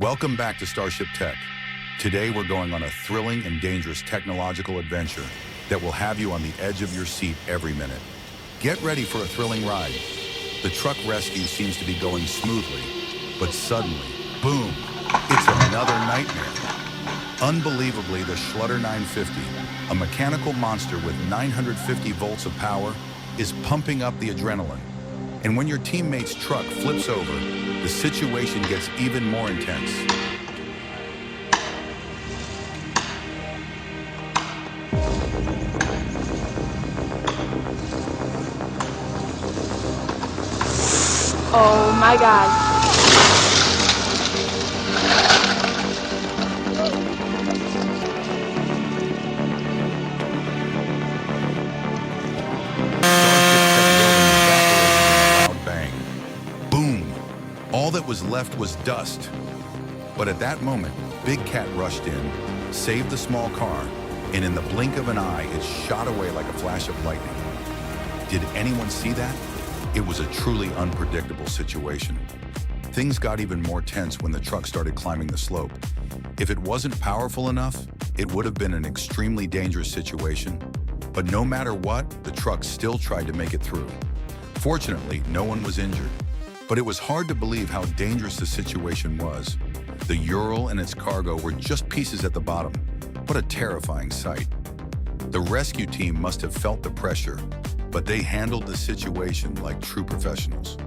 Welcome back to Starship Tech. Today we're going on a thrilling and dangerous technological adventure that will have you on the edge of your seat every minute. Get ready for a thrilling ride. The truck rescue seems to be going smoothly, but suddenly, boom, it's another nightmare. Unbelievably, the Schluter 950, a mechanical monster with 950 volts of power, is pumping up the adrenaline. And when your teammate's truck flips over, the situation gets even more intense. Oh my God. All that was left was dust. But at that moment, Big Cat rushed in, saved the small car, and in the blink of an eye, it shot away like a flash of lightning. Did anyone see that? It was a truly unpredictable situation. Things got even more tense when the truck started climbing the slope. If it wasn't powerful enough, it would have been an extremely dangerous situation. But no matter what, the truck still tried to make it through. Fortunately, no one was injured. But it was hard to believe how dangerous the situation was. The Ural and its cargo were just pieces at the bottom. What a terrifying sight. The rescue team must have felt the pressure, but they handled the situation like true professionals.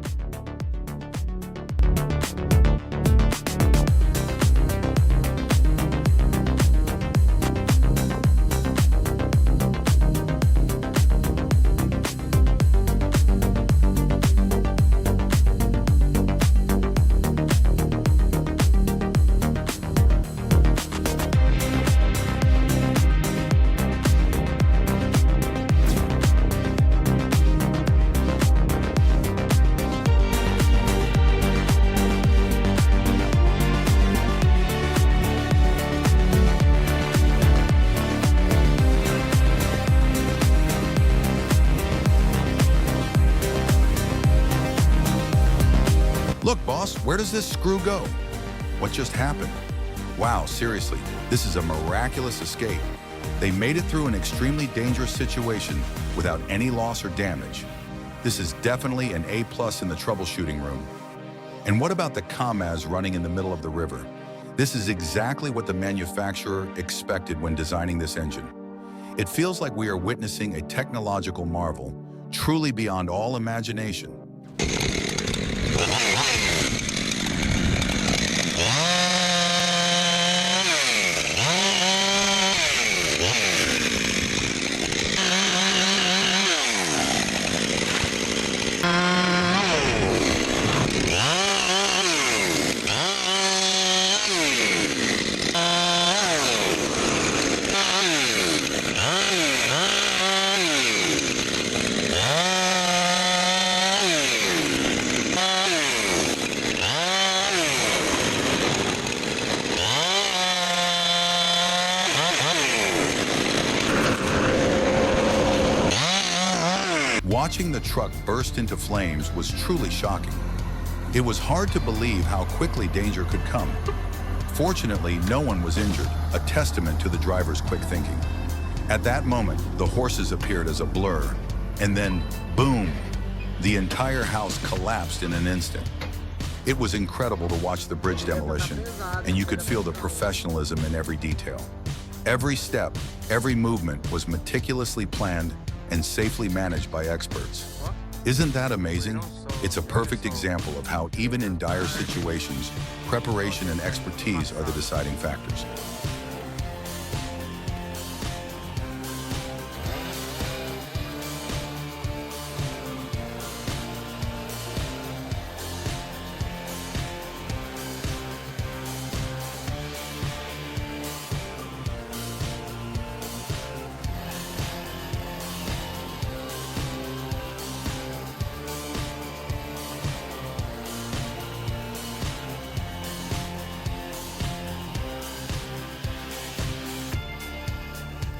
Look, boss, where does this screw go? What just happened? Wow, seriously, this is a miraculous escape. They made it through an extremely dangerous situation without any loss or damage. This is definitely an A+ in the troubleshooting room. And what about the CAMAZ running in the middle of the river? This is exactly what the manufacturer expected when designing this engine. It feels like we are witnessing a technological marvel, truly beyond all imagination. Watching the truck burst into flames was truly shocking. It was hard to believe how quickly danger could come. Fortunately, no one was injured, a testament to the driver's quick thinking. At that moment, the horses appeared as a blur, and then, boom, the entire house collapsed in an instant. It was incredible to watch the bridge demolition, and you could feel the professionalism in every detail. Every step, every movement was meticulously planned and safely managed by experts. Isn't that amazing? It's a perfect example of how even in dire situations, preparation and expertise are the deciding factors.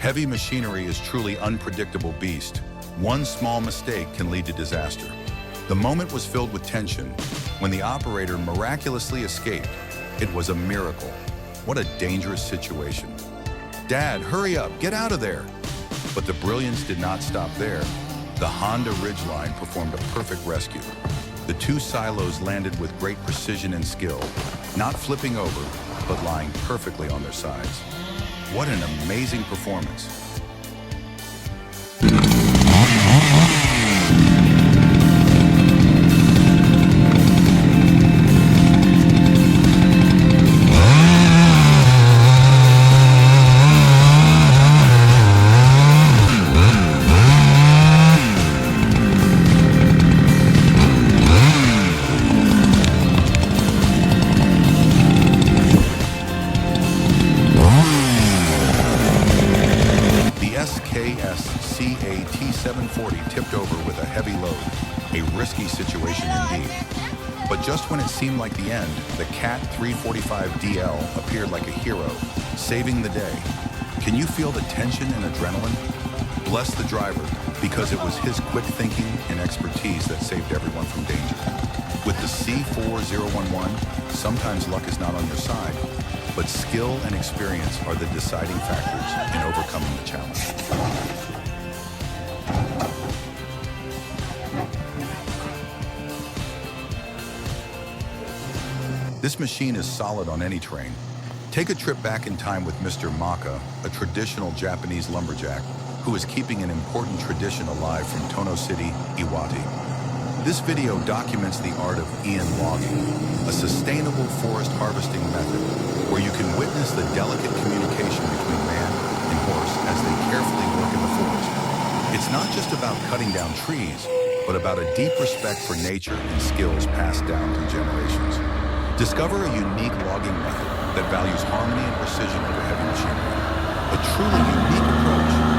Heavy machinery is truly unpredictable beast. One small mistake can lead to disaster. The moment was filled with tension when the operator miraculously escaped. It was a miracle. What a dangerous situation. Dad, hurry up, get out of there. But the brilliance did not stop there. The Honda Ridgeline performed a perfect rescue. The two silos landed with great precision and skill, not flipping over, but lying perfectly on their sides. What an amazing performance. T740 tipped over with a heavy load, a risky situation indeed. But just when it seemed like the end, the Cat 345DL appeared like a hero, saving the day. Can you feel the tension and adrenaline? Bless the driver, because it was his quick thinking and expertise that saved everyone from danger. With the C4011, sometimes luck is not on your side, but skill and experience are the deciding factors in overcoming the challenge. This machine is solid on any terrain. Take a trip back in time with Mr. Maka, a traditional Japanese lumberjack who is keeping an important tradition alive from Tono City, Iwate. This video documents the art of Ian logging, a sustainable forest harvesting method where you can witness the delicate communication between man and horse as they carefully work in the forest. It's not just about cutting down trees, but about a deep respect for nature and skills passed down through generations. Discover a unique logging method that values harmony and precision over heavy machinery. A truly unique approach.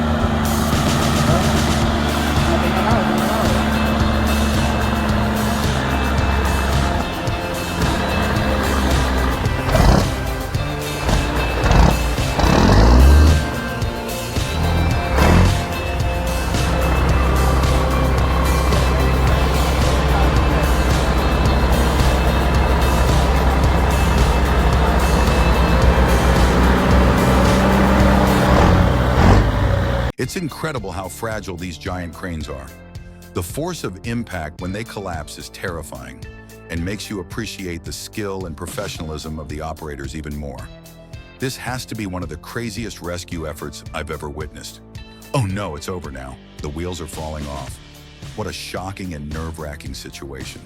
It's incredible how fragile these giant cranes are. The force of impact when they collapse is terrifying and makes you appreciate the skill and professionalism of the operators even more. This has to be one of the craziest rescue efforts I've ever witnessed. Oh no, it's over now. The wheels are falling off. What a shocking and nerve-wracking situation.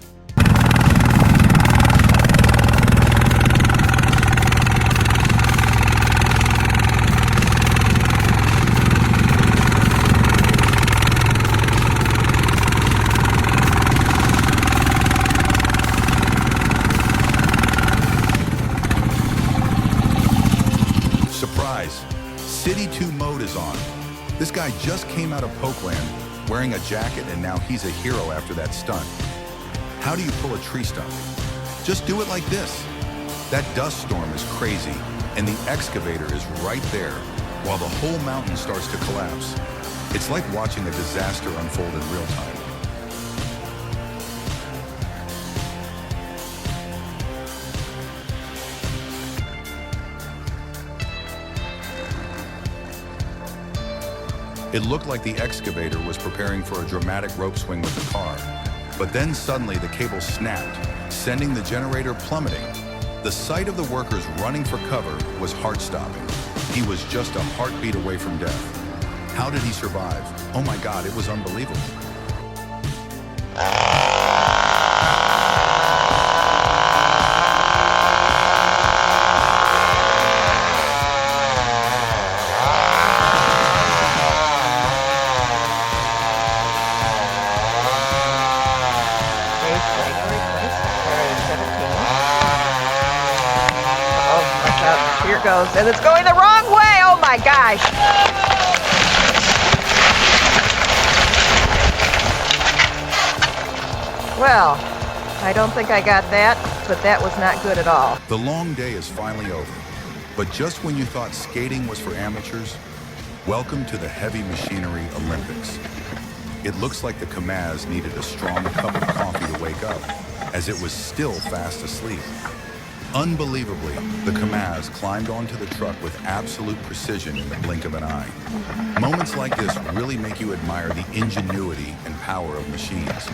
City 2 mode is on. This guy just came out of Pokeland wearing a jacket and now he's a hero after that stunt. How do you pull a tree stump? Just do it like this. That dust storm is crazy and the excavator is right there while the whole mountain starts to collapse. It's like watching a disaster unfold in real time. It looked like the excavator was preparing for a dramatic rope swing with the car. But then suddenly the cable snapped, sending the generator plummeting. The sight of the workers running for cover was heart-stopping. He was just a heartbeat away from death. How did he survive? Oh my God, it was unbelievable. Goes, and it's going the wrong way. Oh my gosh. Well, I don't think I got that, but that was not good at all. The long day is finally over, but just when you thought skating was for amateurs, welcome to the Heavy Machinery Olympics. It looks like the Kamaz needed a strong cup of coffee to wake up, as it was still fast asleep. Unbelievably, the Kamaz climbed onto the truck with absolute precision in the blink of an eye. Moments like this really make you admire the ingenuity and power of machines.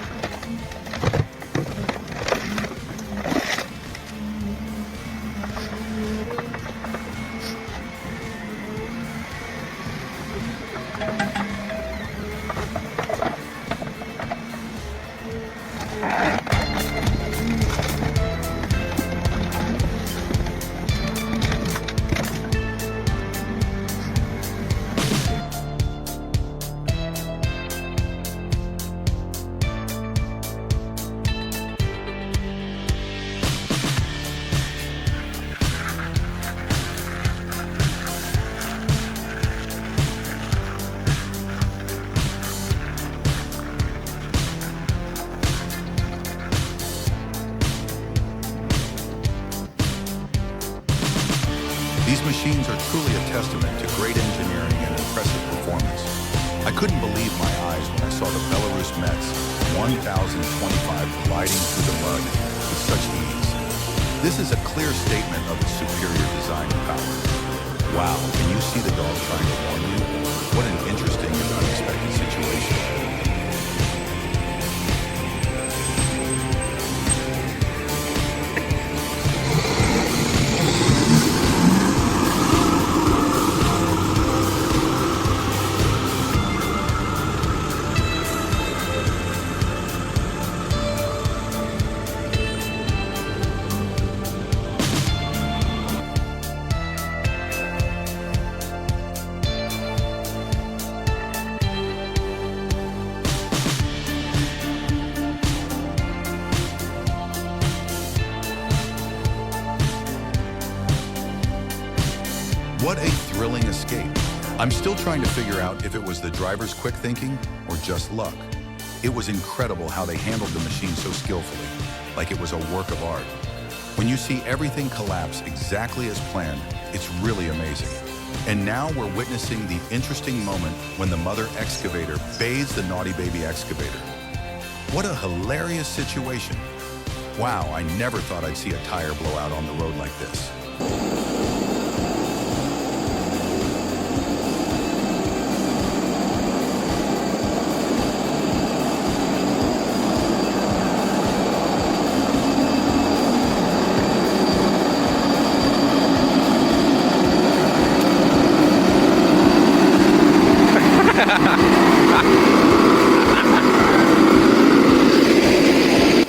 These machines are truly a testament to great engineering and impressive performance. I couldn't believe my eyes when I saw the Belarus Mets 1025 gliding through the mud with such ease. This is a clear statement of its superior design and power. Wow, can you see the dog trying to warn you? What an interesting and unexpected situation. What a thrilling escape. I'm still trying to figure out if it was the driver's quick thinking or just luck. It was incredible how they handled the machine so skillfully, like it was a work of art. When you see everything collapse exactly as planned, it's really amazing. And now we're witnessing the interesting moment when the mother excavator bathes the naughty baby excavator. What a hilarious situation. Wow, I never thought I'd see a tire blow out on the road like this.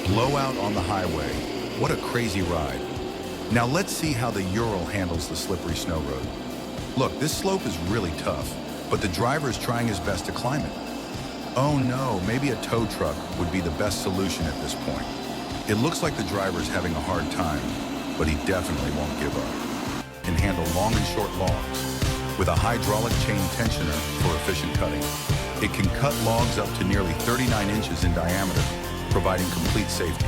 Blowout on the highway. What a crazy ride. Now let's see how the Ural handles the slippery snow road. Look, this slope is really tough, but the driver is trying his best to climb it. Oh no, maybe a tow truck would be the best solution at this point. It looks like the driver's having a hard time, but he definitely won't give up. Can handle long and short logs with a hydraulic chain tensioner for efficient cutting. It can cut logs up to nearly 39 inches in diameter, providing complete safety.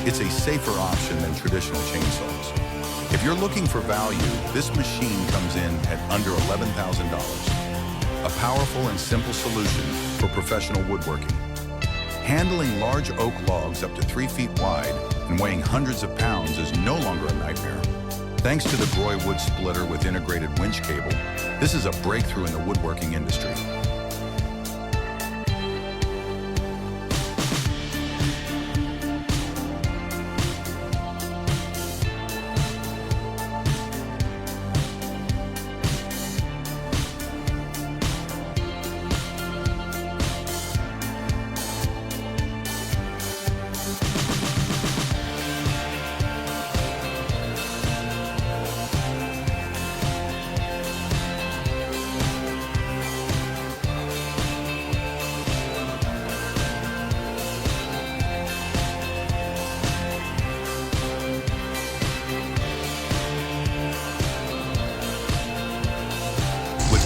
It's a safer option than traditional chainsaws. If you're looking for value, this machine comes in at under $11,000. A powerful and simple solution for professional woodworking. Handling large oak logs up to 3 feet wide and weighing hundreds of pounds is no longer a nightmare. Thanks to the Groy wood splitter with integrated winch cable, this is a breakthrough in the woodworking industry.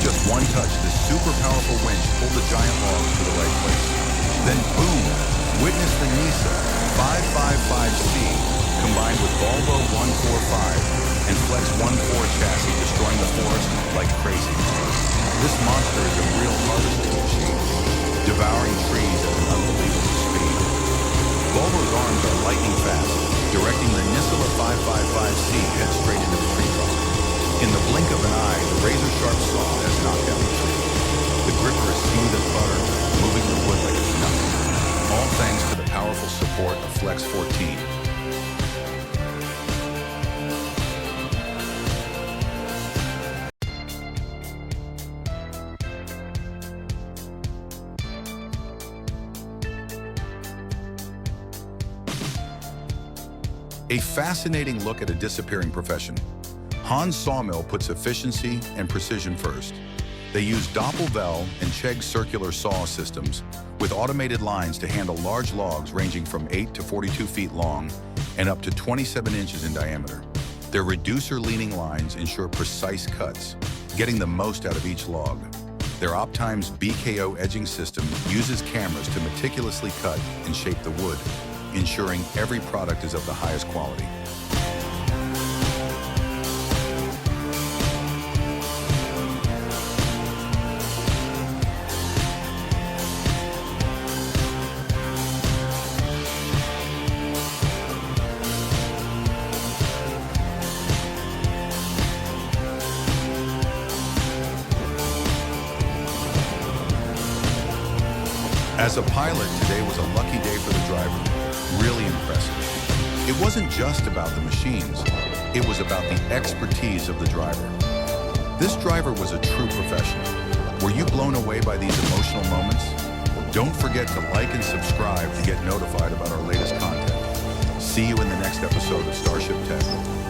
Just one touch, this super powerful winch pulled the giant logs to the right place. Then boom, witness the NISA 555C combined with Volvo 145 and Flex 14 chassis destroying the forest like crazy. This monster is a real harvesting machine, devouring trees at an unbelievable speed. Volvo's arms are lightning fast, directing the Nisala 555C head straight into the tree trunk. In the blink of an eye, the razor-sharp saw has knocked down the tree. The gripper is smooth as butter, moving the wood like it's nothing. All thanks to the powerful support of Flex 14. A fascinating look at a disappearing profession. Hans Sawmill puts efficiency and precision first. They use Doppelvell and Chegg circular saw systems with automated lines to handle large logs ranging from 8 to 42 feet long and up to 27 inches in diameter. Their reducer-leaning lines ensure precise cuts, getting the most out of each log. Their Optimes BKO edging system uses cameras to meticulously cut and shape the wood, ensuring every product is of the highest quality. As a pilot, today was a lucky day for the driver. Really impressive. It wasn't just about the machines, it was about the expertise of the driver. This driver was a true professional. Were you blown away by these emotional moments? Don't forget to like and subscribe to get notified about our latest content. See you in the next episode of Starship Tech.